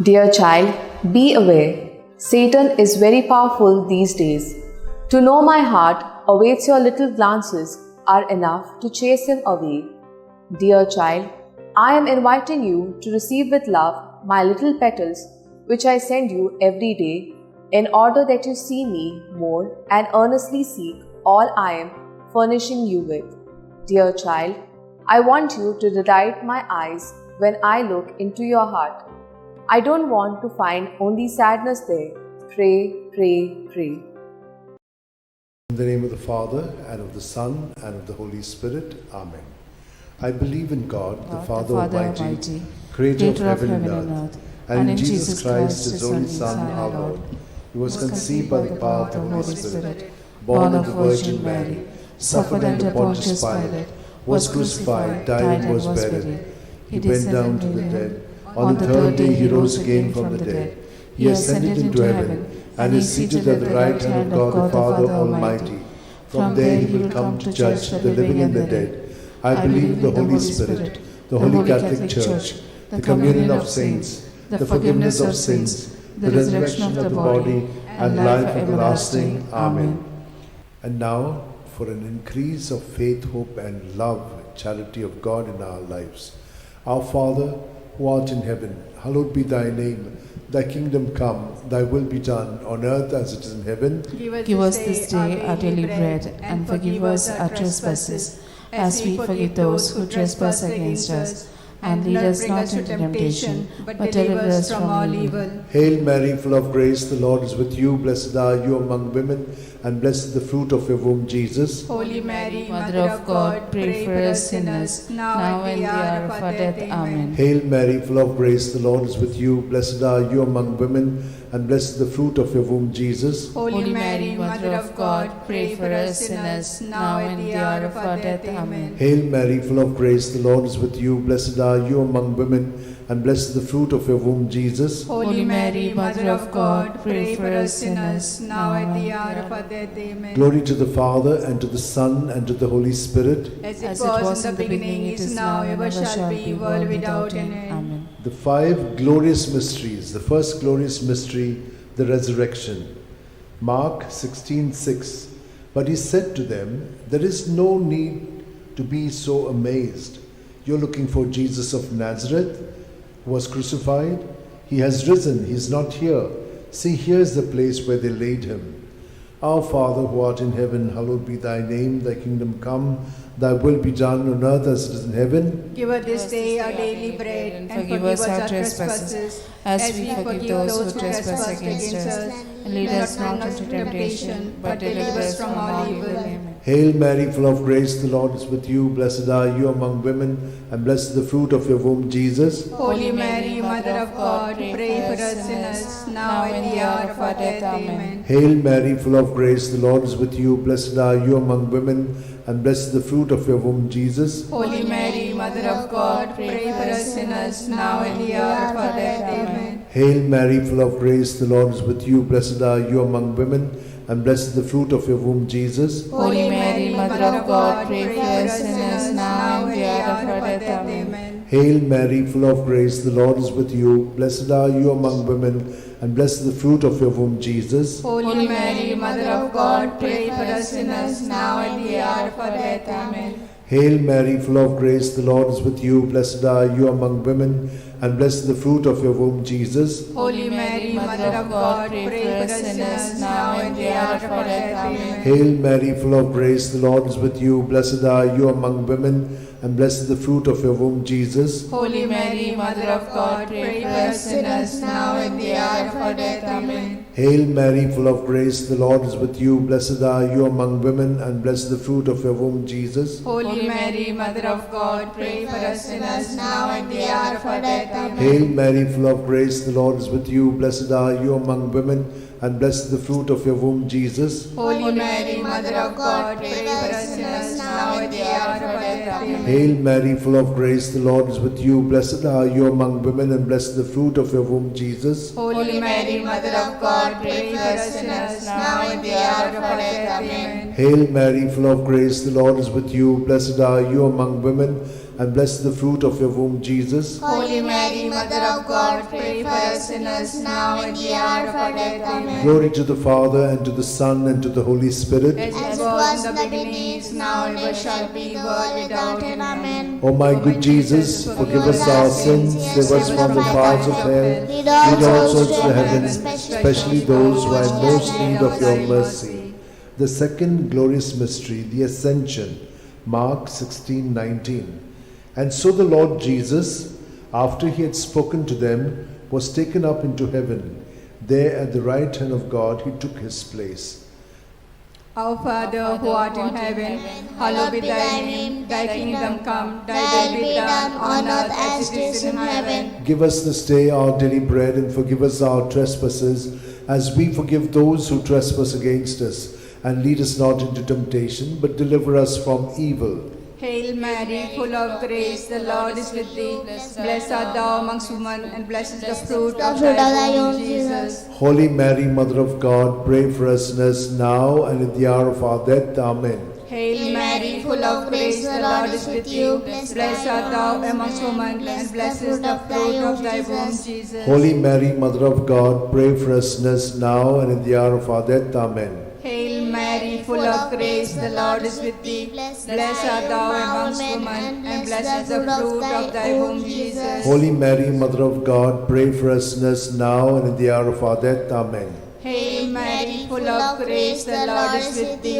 Dear child, be aware. Satan is very powerful these days. To know my heart awaits your little glances are enough to chase him away. Dear child, I am inviting you to receive with love my little petals which I send you every day in order that you see me more and earnestly seek all I am furnishing you with. Dear child, I want you to delight my eyes when I look into your heart. I don't want to find only sadness there. Pray, pray, pray. In the name of the Father, and of the Son, and of the Holy Spirit. Amen. I believe in God, the Father Almighty, Creator of heaven and earth, and in Jesus Christ, His only Son, our Lord, who was conceived by the power of the Holy Spirit, born of the Virgin Mary, suffered under Pontius Pilate, was crucified, died, and was buried. He went down to the dead. On the third day He rose again from the dead. He ascended into heaven, and is seated at the right hand of God the Father Almighty. From there He will come to judge the living and the dead. I believe in the Holy Spirit, the Holy Catholic Church, the communion of saints, the forgiveness of sins, the resurrection of the body, and life everlasting. Amen. And now, for an increase of faith, hope, and love, charity of God in our lives. Our Father, who art in heaven, hallowed be thy name. Thy kingdom come, thy will be done, on earth as it is in heaven. Give us this day our daily bread, and forgive us our trespasses, as we forgive those who trespass against us. And lead us not into temptation, but deliver us from all evil. Hail Mary, full of grace, the Lord is with you. Blessed are you among women, and blessed is the fruit of your womb, Jesus. Holy Mary, Mother of God, pray for us sinners, now and the hour of our death. Amen. Hail Mary, full of grace, the Lord is with you. Blessed are you among women, and blessed is the fruit of your womb, Jesus. Holy Mary, Mother of God, pray for us sinners, now and the hour of our death. Amen. Hail Mary, full of grace, the Lord is with you. Blessed are you among women, and blessed is the fruit of your womb, Jesus. Holy Mary, Mother of God, pray for us sinners, now and the hour of our death. Amen. Glory to the Father, and to the Son, and to the Holy Spirit. As it was in the beginning, it is now, ever shall be, world without end. Amen. The five glorious mysteries. The first glorious mystery, the resurrection. Mark 16:6. But he said to them, there is no need to be so amazed. You're looking for Jesus of Nazareth, who was crucified. He has risen. He is not here. See, here's the place where they laid him. Our Father, who art in heaven, hallowed be thy name. Thy kingdom come. Thy will be done on earth as it is in heaven. Give us this day our daily bread, and forgive us our trespasses, as we forgive those who trespass against us. And lead us not into temptation, but deliver us from all evil. Amen. Hail Mary, full of grace, the Lord is with you. Blessed are you among women, and blessed is the fruit of your womb, Jesus. Holy Mary, Mother of God, pray for us sinners, now and the hour of our death. Amen. Hail Mary, full of grace, the Lord is with you. Blessed are you among women, and blessed is the fruit of your womb, Jesus. Holy Mary, Mother of God, pray for us sinners, now and the hour of our death. Amen. Hail Mary, full of grace, the Lord is with you. Blessed are you among women, and blessed is the fruit of your womb, Jesus. Holy Mary, Mother of God, pray for us sinners, now and the hour of our death. Amen. Hail Mary, full of grace, the Lord is with you. Blessed are you among women, and blessed is the fruit of your womb, Jesus. Holy Mary, Mother of God, pray for us sinners, now and the hour of our death. Amen. Hail Mary, full of grace, the Lord is with you. Blessed are you among women, and blessed is the fruit of your womb, Jesus. Holy Mary, Mother of God, pray for us sinners, now and the hour of our death. Amen. Hail Mary, full of grace, the Lord is with you. Blessed are you among women, and blessed is the fruit of your womb, Jesus. Holy Mary, Mother of God, pray for us sinners, now and the hour of our death. Amen. Hail Mary, full of grace, the Lord is with you. Blessed are you among women, and blessed is the fruit of your womb, Jesus. Holy Mary, Mother of God, pray for us sinners, now and the hour of our death. Amen. Hail Mary, full of grace, the Lord is with you. Blessed are you among women, and blessed is the fruit of your womb, Jesus. Holy Mary, Mother of God, pray for us sinners, now and the hour of our death. Amen. Hail Mary, full of grace, the Lord is with you. Blessed are you among women, and blessed is the fruit of your womb, Jesus. Holy Mary, Mother of God, pray for us sinners, now and the hour of our death. Amen. Hail Mary, full of grace, the Lord is with you. Blessed are you among women, and blessed the fruit of your womb, Jesus. Holy Mary, Mother of God, pray for us sinners now and the hour of our death. Amen. Glory to the Father, and to the Son, and to the Holy Spirit. As it was in the beginning, is now, and ever shall be, world without end. Amen. O my good Jesus, forgive us our sins, save us from the fires of hell, lead all souls to heaven, especially those who are in most need of your mercy. The second glorious mystery, the Ascension, Mark 16:19. And so the Lord Jesus, after he had spoken to them, was taken up into heaven. There at the right hand of God he took his place. Our Father, who art in heaven, hallowed be thy name. Thy kingdom come, thy will be done on earth as it is in heaven. Give us this day our daily bread, and forgive us our trespasses, as we forgive those who trespass against us. And lead us not into temptation, but deliver us from evil. Hail Mary, full of grace, the Lord is with thee. Blessed art thou amongst women, and blessed is the fruit of thy womb, Jesus. Holy Mary, Mother of God, pray for us sinners now and at the hour of our death. Amen. Hail Mary, full of grace, the Lord is with you. Blessed art thou amongst women, and blessed is the fruit of thy womb, Jesus. Holy Mary, Mother of God, pray for us sinners now and at the hour of our death. Amen. Hail Mary, full of grace, the Lord is with thee. Blessed art thou amongst women, and blessed is the fruit of thy womb, Jesus. Holy Mary, Mother of God, pray for us sinners now and at the hour of our death. Amen. Hail Mary, full of grace, the Lord is with thee.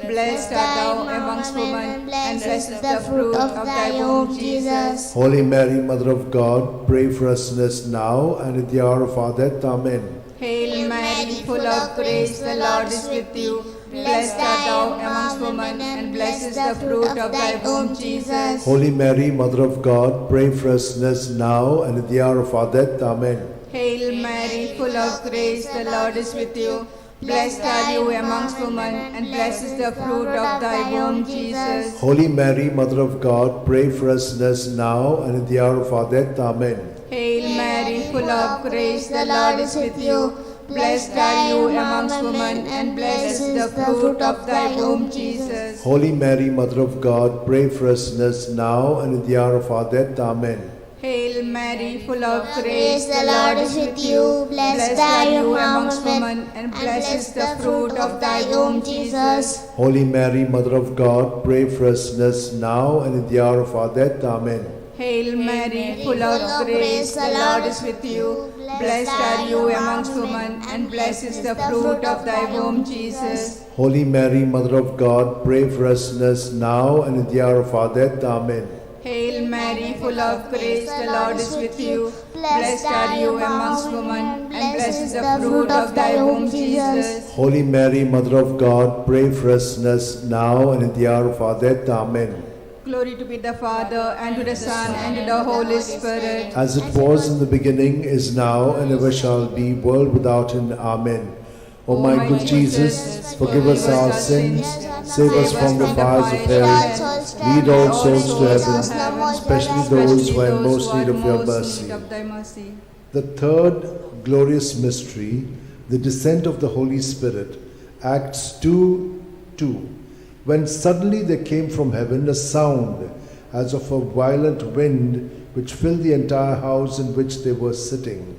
Blessed art thou amongst women, and blessed is the fruit of thy womb, Jesus. Holy Mary, Mother of God, pray for us sinners now and at the hour of our death. Amen. Hail Mary, full of grace, the Lord is with you. Blessed art thou amongst women, and blessed is the fruit of thy womb, Jesus. Holy Mary, Mother of God, pray for us sinners now and at the hour of our death. Amen. Hail Mary, full of grace, the Lord is with you. Blessed are you amongst women, and blessed is the fruit of thy womb, Jesus. Holy Mary, Mother of God, pray for us sinners now and at the hour of our death. Amen. Hail Mary, full of grace, the Lord is with you. Blessed are you amongst women, and blessed is the fruit of thy womb, Jesus. Holy Mary, Mother of God, pray for us sinners now and at the hour of our death. Amen. Hail Mary, full of grace, the Lord is with you. Blessed are you amongst women, and blessed is the fruit of thy womb, Jesus. Holy Mary, Mother of God, pray for us sinners now and at the hour of our death. Amen. Hail Mary, full of grace, the Lord is with you. Blessed are you amongst women, and blessed is the fruit of thy womb, Jesus. Holy Mary, Mother of God, pray for us sinners now and at the hour of our death. Amen. Hail Mary, full of grace, the Lord is with you. Blessed are you amongst women, and blessed is the fruit of thy womb, Jesus. Holy Mary, Mother of God, pray for us sinners now and at the hour of our death. Amen. Glory to be the Father, and to the Son, and to the Holy Spirit. As it was in the beginning, is now, and ever shall be, world without end. Amen. O my good Jesus, forgive us our sins, save us from the fires of hell, lead all souls to heaven, especially those who are in most need of your mercy. The third glorious mystery, the descent of the Holy Spirit, Acts 2:2. When suddenly there came from heaven a sound as of a violent wind, which filled the entire house in which they were sitting.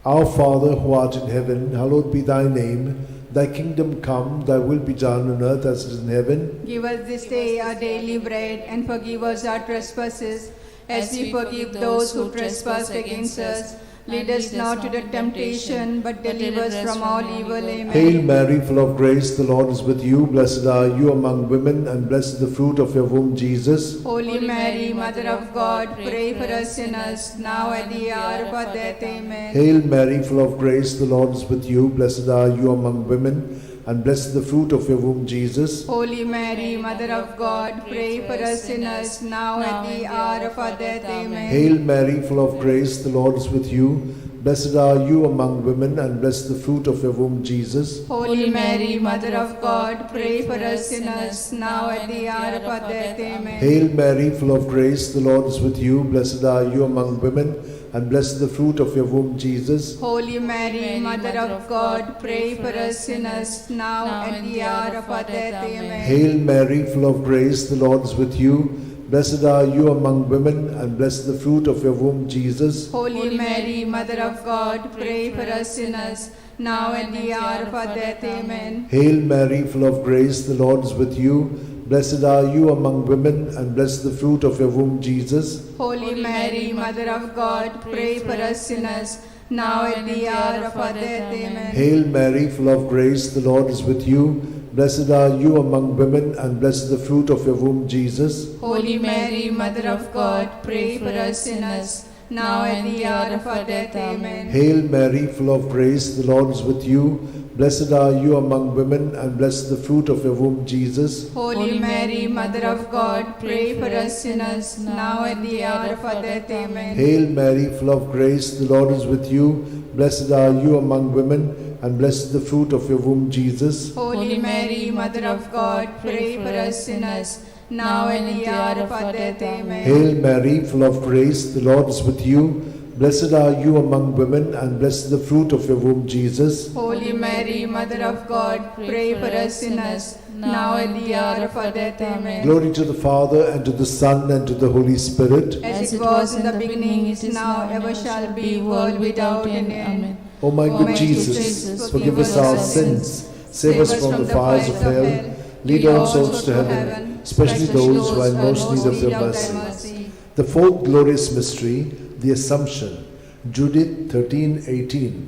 Our Father, who art in heaven, hallowed be thy name. Thy kingdom come, thy will be done on earth as it is in heaven. Give us this day our daily bread, and forgive us our trespasses, as we forgive those who trespass against us. Lead us not into temptation, but deliver us from all evil. Amen. Hail Mary, full of grace, the Lord is with you. Blessed are you among women, and blessed is the fruit of your womb, Jesus. Holy Mary, Mother of God, pray for us sinners, now at the hour of our death. Amen. Hail Mary, full of grace, the Lord is with you. Blessed are you among women, and blessed is the fruit of your womb, Jesus. Holy Mary, Mother of God, pray for us sinners, now at the hour of our death. Amen. Hail Mary, full of grace, the Lord is with you. Blessed are you among women, and blessed the fruit of your womb, Jesus. Holy Mary, Mother of God, pray for us sinners, now at the hour of our death. Amen. Hail Mary, full of grace, the Lord is with you. Blessed are you among women, and blessed the fruit of your womb, Jesus. Holy Mary, Mother of God, pray for us sinners, now at the hour of our death. Amen. Hail Mary, full of grace, the Lord is with you. Blessed are you among women, and blessed the fruit of your womb, Jesus. Holy Mary, Mother of God, pray for us sinners, now and at the hour of our death. Amen. Hail Mary, full of grace, the Lord is with you. Blessed are you among women, and blessed the fruit of your womb, Jesus. Holy Mary, Mother of God, pray for us sinners, now and at the hour of our death. Amen. Hail Mary, full of grace, the Lord is with you. Blessed are you among women, and blessed the fruit of your womb, Jesus. Holy Mary, Mother of God, pray for us sinners, now and at the hour of our death. Amen. Hail Mary, full of grace, the Lord is with you. Blessed are you among women, and blessed the fruit of your womb, Jesus. Holy Mary, Mother of God, pray for us sinners, now and at the hour of our death. Amen. Hail Mary, full of grace, the Lord is with you. Blessed are you among women, and blessed the fruit of your womb, Jesus. Holy Mary, Mother of God, pray for us sinners, now and at the hour of our death. Amen. Hail Mary, full of grace, the Lord is with you. Blessed are you among women, and blessed the fruit of your womb, Jesus. Holy Mary, Mother of God, pray for us sinners, now and at the hour of our death. Amen. Glory to the Father, and to the Son, and to the Holy Spirit. As it was in the beginning, is now, ever shall be, world without end. Amen. O my good Jesus, forgive us our sins, save us from the fires of hell, lead all souls to heaven, especially those who are in most need of your mercy. The fourth glorious mystery, the Assumption. Judith 13:18.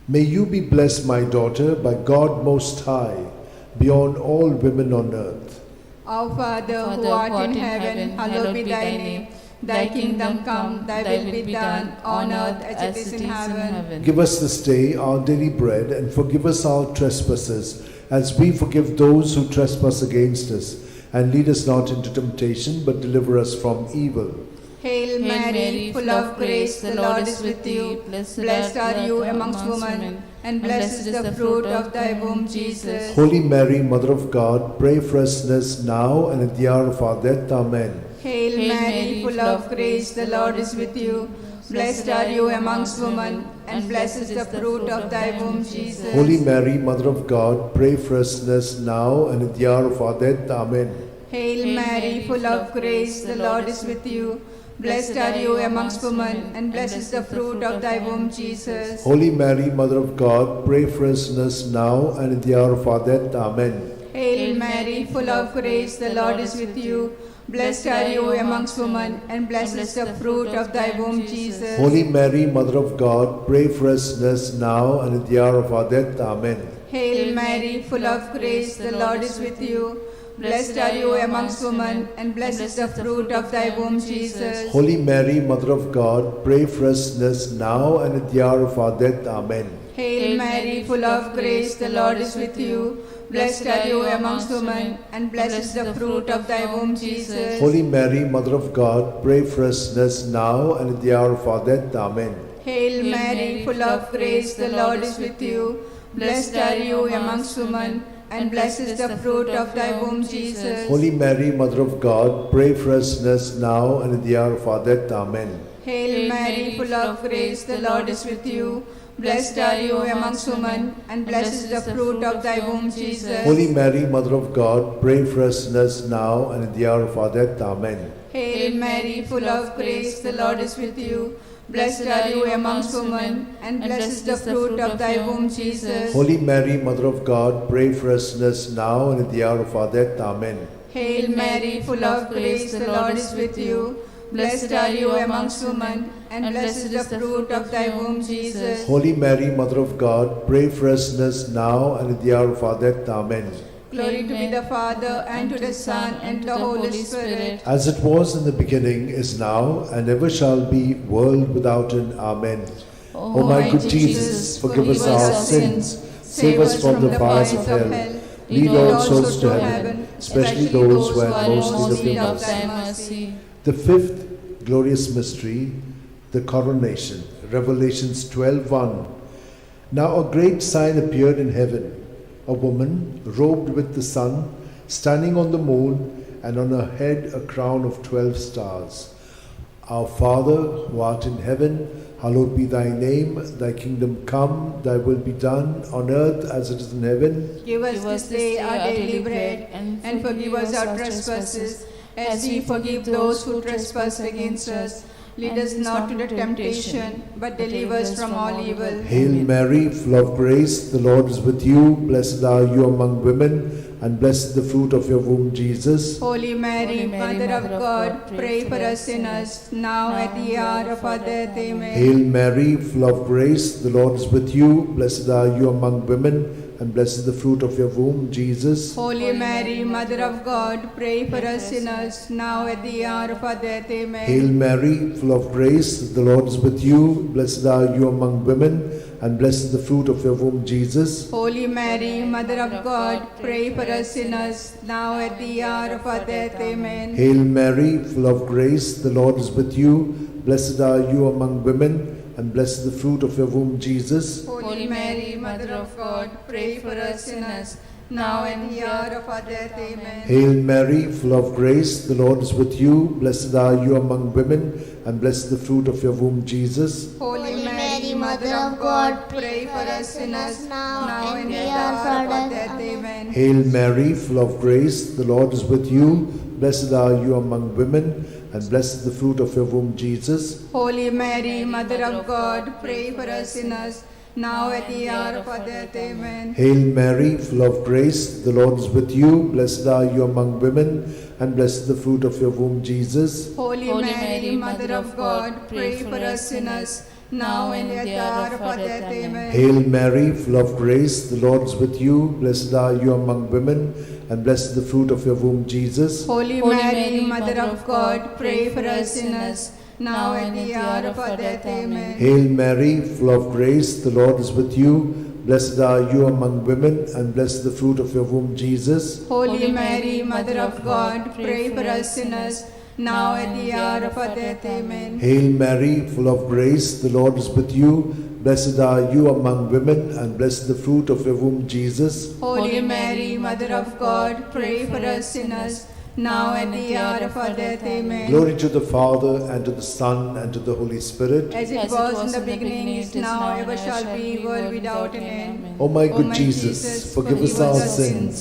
May you be blessed, my daughter, by God Most High, beyond all women on earth. Our Father, who art in heaven, hallowed be thy name. Thy kingdom come, thy will be done, on earth as it is in heaven. Give us this day our daily bread, and forgive us our trespasses, as we forgive those who trespass against us. And lead us not into temptation, but deliver us from evil. Hail Mary, full of grace, the Lord is with you. Blessed are you amongst women, and blessed is the fruit of thy womb, Jesus. Holy Mary, Mother of God, pray for us sinners now and at the hour of our death. Amen. Hail Mary, full of grace, the Lord is with you. Blessed are you amongst women, and blessed is the fruit of thy womb, Jesus. Holy Mary, Mother of God, pray for us sinners now and at the hour of our death. Amen. Hail Mary, full of grace, the Lord is with you. Blessed are you amongst women, and blessed is the fruit of thy womb, Jesus. Holy Mary, Mother of God, pray for us sinners now and at the hour of our death. Amen. Hail Mary, full of grace, the Lord is with you. Blessed are you amongst women, and blessed is the fruit of thy womb, Jesus. Holy Mary, Mother of God, pray for us sinners now and at the hour of our death. Amen. Hail Mary, full of grace, the Lord is with you. Blessed are you amongst women, and blessed is the fruit of thy womb, Jesus. Holy Mary, Mother of God, pray for us sinners now and at the hour of our death. Amen. Hail Mary, full of grace, the Lord is with you. Blessed are you amongst women, and blessed is the fruit of thy womb, Jesus. Holy Mary, Mother of God, pray for us sinners now and at the hour of our death. Amen. Hail Mary, full of grace, the Lord is with you. Blessed are you amongst women, and blessed is the fruit of thy womb, Jesus. Holy Mary, Mother of God, pray for us sinners now and at the hour of our death. Amen. Hail Mary, full of grace, the Lord is with you. Blessed are you amongst women, and blessed is the fruit of thy womb, Jesus. Holy Mary, Mother of God, pray for us sinners now and at the hour of our death. Amen. Hail Mary, full of grace, the Lord is with you. Blessed are you amongst women, and blessed is the fruit of thy womb, Jesus. Holy Mary, Mother of God, pray for us sinners now and at the hour of our death. Amen. Hail Mary, full of grace, the Lord is with you. Blessed are you amongst women, and blessed is the fruit of thy womb, Jesus. Holy Mary, Mother of God, pray for us sinners now and at the hour of our death. Amen. Glory to be the Father, and to the Son, and to the Holy Spirit. As it was in the beginning, is now, and ever shall be, world without end. Amen. O my good Jesus, forgive us our sins, save us from the fires of hell, lead all souls to heaven, especially those who are most in need of thy mercy. The fifth glorious mystery, the coronation. Revelations 12:1. Now a great sign appeared in heaven, a woman robed with the sun, standing on the moon, and on her head a crown of 12 stars. Our Father, who art in heaven, hallowed be thy name. Thy kingdom come, thy will be done, on earth as it is in heaven. Give us this day our daily bread, and forgive us our trespasses, as we forgive those who trespass against us. Lead us not to the temptation, but deliver us from all evil. Hail Mary, full of grace, the Lord is with you. Blessed are you among women, and blessed the fruit of your womb, Jesus. Holy Mary, Mother of God, pray for us sinners, now at the hour of our death. Amen. Hail Mary, full of grace, the Lord is with you. Blessed are you among women, and blessed the fruit of your womb, Jesus. Holy Mary, Mother of God, pray for us sinners, now at the hour of our death. Amen. Hail Mary, full of grace, the Lord is with you. Blessed are you among women, and blessed the fruit of your womb, Jesus. Holy Mary, Mother of God, pray for us sinners, now at the hour of our death. Amen. Hail Mary, full of grace, the Lord is with you. Blessed are you among women, and blessed the fruit of your womb, Jesus. Holy Mary, Mother of God, pray for us sinners, now and the hour of our death. Amen. Hail Mary, full of grace, the Lord is with you. Blessed are you among women, and blessed the fruit of your womb, Jesus. Holy Mary, Mother of God, pray for us sinners, now and at the hour of our death. Amen. Hail Mary, full of grace, the Lord is with you. Blessed are you among women, and blessed the fruit of your womb, Jesus. Holy Mary, Mother of God, pray for us sinners, now at the hour of our death. Amen. Hail Mary, full of grace, the Lord is with you. Blessed are you among women, and blessed the fruit of your womb, Jesus. Holy Mary, Mother of God, pray for us sinners, now and at the hour of our death. Amen. Hail Mary, full of grace, the Lord is with you. Blessed are you among women, and blessed the fruit of your womb, Jesus. Holy Mary, Mother of God, pray for us sinners, now and at the hour of our death. Amen. Hail Mary, full of grace, the Lord is with you. Blessed are you among women, and blessed the fruit of your womb, Jesus. Holy Mary, Mother of God, pray for us sinners, now at the hour of our death. Amen. Hail Mary, full of grace, the Lord is with you. Blessed are you among women, and blessed the fruit of your womb, Jesus. Holy Mary, Mother of God, pray for us sinners, now at the hour of our death. Amen. Glory to the Father, and to the Son, and to the Holy Spirit. As it was in the beginning, is now, ever shall be, world without an end. O my good Jesus, forgive us our sins,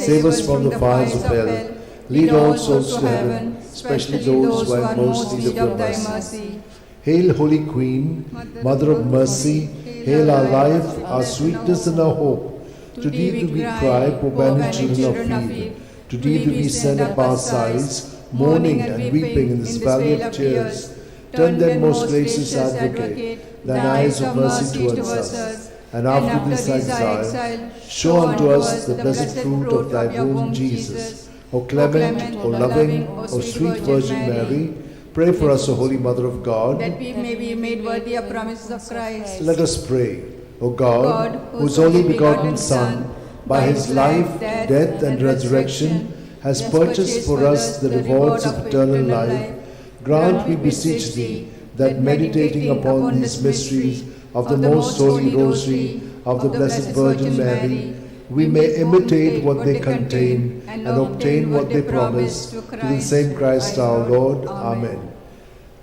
save us from the fires of hell, lead all souls to heaven, especially those who are most in need of thy mercy. Hail, Holy Queen, Mother of Mercy, hail our life, our sweetness, and our hope. To thee do we cry, poor banished children of Eve. To thee do we send up our sighs, mourning and weeping in this valley of tears. Turn then, most gracious Advocate, thine eyes of mercy towards us, and after this exile, show unto us the blessed fruit of thy womb, Jesus. O clement, O loving, O sweet Virgin Mary, pray for us, O Holy Mother of God, that we may be made worthy of promises of Christ. Let us pray. O God, whose only begotten Son, by his life, death, and resurrection, has purchased for us the rewards of eternal life, grant, we beseech thee, that meditating upon these mysteries of the most holy Rosary of the Blessed Virgin Mary, we may imitate what they contain and obtain what they promise, through the same Christ our Lord. Amen.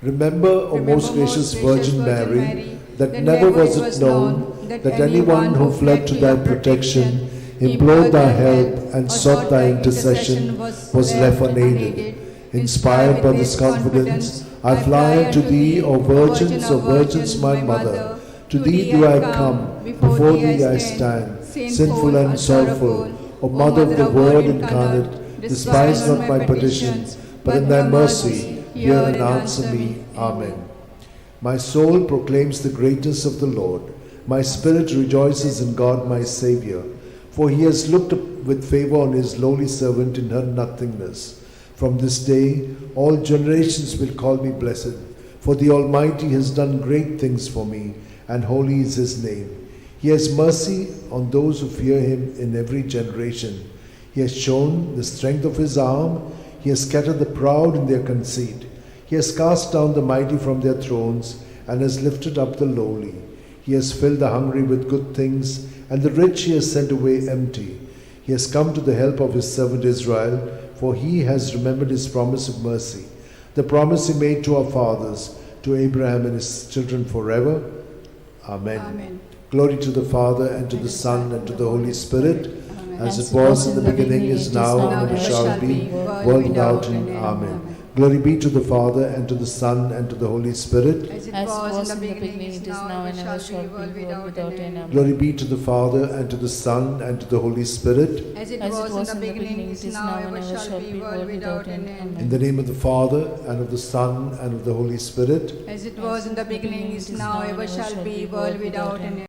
Remember, O most gracious Virgin Mary, that never was it known that anyone who fled to thy protection, implored thy help, and sought thy intercession was left unaided. Inspired by this confidence, I fly unto thee, O Virgins, O Virgins, my Mother. To thee do I come, before thee I stand, sinful and sorrowful. O Mother of the Word incarnate, despise not my petitions, but in thy mercy hear and answer me. Amen. My soul proclaims the greatness of the Lord. My spirit rejoices in God my Saviour, for he has looked with favour on his lowly servant in her nothingness. From this day all generations will call me blessed, for the Almighty has done great things for me, and holy is his name. He has mercy on those who fear him in every generation. He has shown the strength of his arm. He has scattered the proud in their conceit. He has cast down the mighty from their thrones, and has lifted up the lowly. He has filled the hungry with good things, and the rich he has sent away empty. He has come to the help of his servant Israel, for he has remembered his promise of mercy, the promise he made to our fathers, to Abraham and his children forever. Amen. Amen. Glory to the Father, and to the Son, and to the Holy Spirit, as it was in the beginning, is now, and ever shall be, world without end. Amen. Glory be to the Father, and to the Son, and to the Holy Spirit. As it was in the beginning, it is now, and ever shall be, world without end. Amen. Glory be to the Father, and to the Son, and to the Holy Spirit. As it was in the beginning, it is now, and ever shall be, world without end. In the name of the Father, and of the Son, and of the Holy Spirit. As it was in the beginning, is now, ever shall be, world without end.